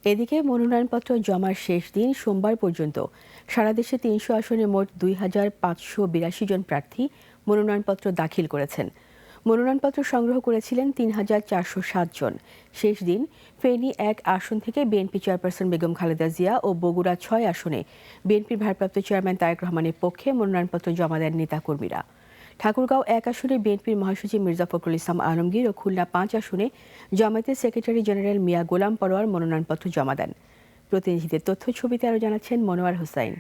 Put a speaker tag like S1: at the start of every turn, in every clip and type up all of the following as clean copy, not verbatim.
S1: এদিকে মনোনয়নপত্র জমার শেষ দিন সোমবার পর্যন্ত সারা দেশে ৩০০ আসনে মোট ২,৫৮২ জন প্রার্থী মনোনয়নপত্র দাখিল করেছেন। মনোনয়নপত্র সংগ্রহ করেছিলেন ৩,৪০৭ জন। শেষ দিন ফেনী ১ আসন থেকে বিএনপি চেয়ারপারসন বেগম খালেদা জিয়া ও বগুড়া ৬ আসনে বিএনপির ভারপ্রাপ্ত চেয়ারম্যান তারেক রহমানের পক্ষে মনোনয়নপত্র জমা দেন নেতাকর্মীরা। ঠাকুরগাঁও ১ আসনে বিএনপির মহাসচিব মির্জা ফখরুল ইসলাম আলমগীর ও খুলনা ৫ আসনে জামায়াতের সেক্রেটারি জেনারেল মিয়া গোলাম পরোয়ার মনোনয়নপত্র জমা দেন। প্রতিনিধিদের তথ্য ছবিতে আরও জানাচ্ছেন মনোয়ার হোসাইন।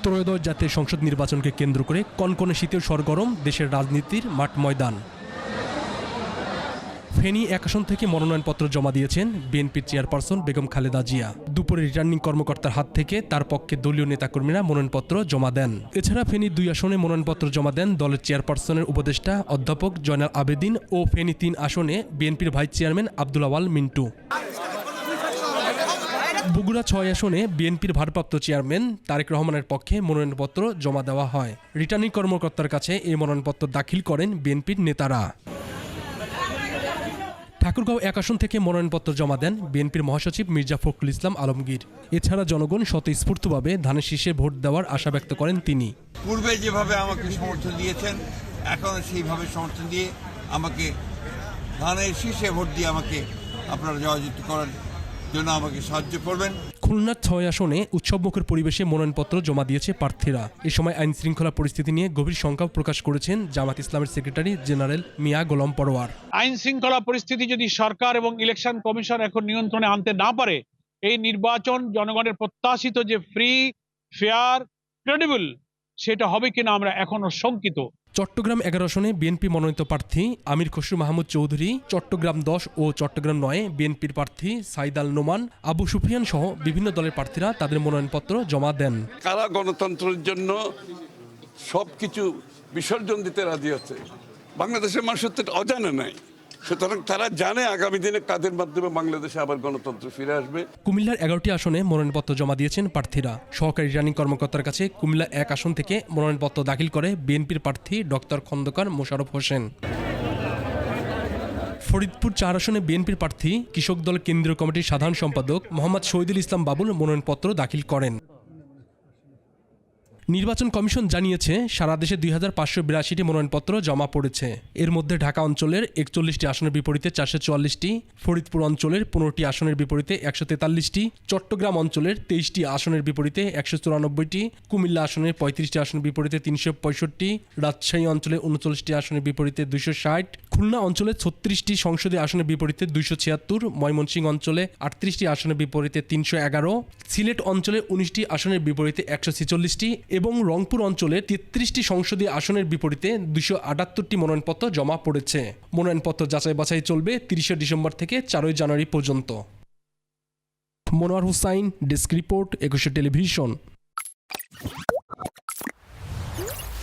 S2: ত্রয়োদশ জাতীয় সংসদ নির্বাচনকে কেন্দ্র করে কনকনে শীতের সরগরম দেশের রাজনীতির মাঠ ময়দান। ফেনী ১ আসন থেকে মনোনয়নপত্র জমা দিয়েছেন বিএনপির চেয়ারপারসন বেগম খালেদা জিয়া। দুপুরে রিটার্নিং কর্মকর্তার হাত থেকে তার পক্ষে দলীয় নেতাকর্মীরা মনোনয়নপত্র জমা দেন। এছাড়া ফেনী ২ আসনে মনোনয়নপত্র জমা দেন দলের চেয়ারপারসনের উপদেষ্টা অধ্যাপক জয়নাল আবেদিন ও ফেনী ৩ আসনে বিএনপির ভাইস চেয়ারম্যান আব্দুল আওয়াল মিন্টু। বগুড়া ৬ আসনে বিএনপির ভারপ্রাপ্ত চেয়ারম্যান তারেক রহমানের পক্ষে মনোনয়নপত্র জমা দেওয়া হয়। রিটার্নিং কর্মকর্তার কাছে এই মনোনয়নপত্র দাখিল করেন বিএনপির নেতারা। ঠাকুরগাঁও ১ আসন থেকে মনোনয়নপত্র জমা দেন বিএনপির মহাসচিব মির্জা ফখরুল ইসলাম আলমগীর। এছাড়া জনগণ স্বতঃস্ফূর্তভাবে ধানের শীষে ভোট দেওয়ার আশা ব্যক্ত করেন তিনি।
S3: পূর্বে যেভাবে আমাকে সমর্থন দিয়েছেন, এখন সেইভাবে সমর্থন দিয়ে আমাকে ধানের শীষে ভোট দিয়ে আমাকে আপনারা জয়যুক্ত করার জন্য আমাকে সাহায্য করবেন।
S2: খুলনার ৬ আসনে উৎসবমুখর পরিবেশে মনোনয়নপত্র জমা দিয়েছে প্রার্থীরা। এ সময় আইন শৃঙ্খলা পরিস্থিতি নিয়ে গভীর শঙ্কা প্রকাশ করেছেন জামাত ইসলামের সেক্রেটারি জেনারেল মিয়া গোলাম পরোয়ার।
S4: আইন শৃঙ্খলা পরিস্থিতি যদি সরকার এবং ইলেকশন কমিশন এখন নিয়ন্ত্রণে আনতে না পারে, এই নির্বাচন জনগণের প্রত্যাশিত যে ফ্রি, ফেয়ার, ক্রেডিবল সেটা হবে কিনা আমরা এখনো শঙ্কিত।
S2: চট্টগ্রাম ১১ আসনে বিএনপি মনোনীত প্রার্থী আমির খসরু মাহমুদ চৌধুরী, চট্টগ্রাম ১০ ও চট্টগ্রাম ৯ বিএনপির প্রার্থী সাইদ আল নোমান, আবু সুফিয়ান সহ বিভিন্ন দলের প্রার্থীরা তাদের মনোনয়নপত্র জমা দেন।
S5: কারা গণতন্ত্রের জন্য সবকিছু বিসর্জন দিতে রাজি আছে, বাংলাদেশের মানুষের তো অজানা নাই। সুতরাং তারা জানে আগামী দিনে কাদের মাধ্যমে বাংলাদেশে আবার গণতন্ত্র ফিরে আসবে।
S2: কুমিল্লার ১১টি আসনে মনোনয়নপত্র জমা দিয়েছেন প্রার্থীরা। সহকারী রিটার্নিং কর্মকর্তার কাছে কুমিল্লা ১ আসন থেকে মনোনয়নপত্র দাখিল করে বিএনপির প্রার্থী ডক্টর খন্দকার মোশাররফ হোসেন। ফরিদপুর ৪ আসনে বিএনপির প্রার্থী কৃষক দল কেন্দ্রীয় কমিটির সাধারণ সম্পাদক মোহাম্মদ শহীদুল ইসলাম বাবুল মনোনয়নপত্র দাখিল করেন। নির্বাচন কমিশন জানিয়েছে সারা দেশে ২,৫৮২টি মনোনয়নপত্র জমা পড়েছে। এর মধ্যে ঢাকা অঞ্চলের ৪১টি আসনের বিপরীতে ৪৪৪টি, ফরিদপুর অঞ্চলের ১৫টি আসনের বিপরীতে ১৪৩টি, চট্টগ্রাম অঞ্চলের ২৩টি আসনের বিপরীতে ১৯৪টি, কুমিল্লা আসনের ৩৫টি আসনের বিপরীতে ৩৬৫, রাজশাহী অঞ্চলের ৩৯টি আসনের বিপরীতে ২৬০, খুলনা অঞ্চলে ৩৬টি সংসদীয় আসনের বিপরীতে ২৭৬, ময়মনসিংহ অঞ্চলে ৩৮টি আসনের বিপরীতে ৩১১, সিলেট অঞ্চলে ১৯টি আসনের বিপরীতে ১৪৬টি এবং রংপুর অঞ্চলের ৩৩টি সংসদীয় আসনের বিপরীতে ২৭৮টি মনোনয়নপত্র জমা পড়েছে। মনোনয়নপত্র যাচাই বাছাই চলবে ৩০শে ডিসেম্বর থেকে ৪ই জানুয়ারি পর্যন্ত। Monowar Hossain, desk report, ২১ television.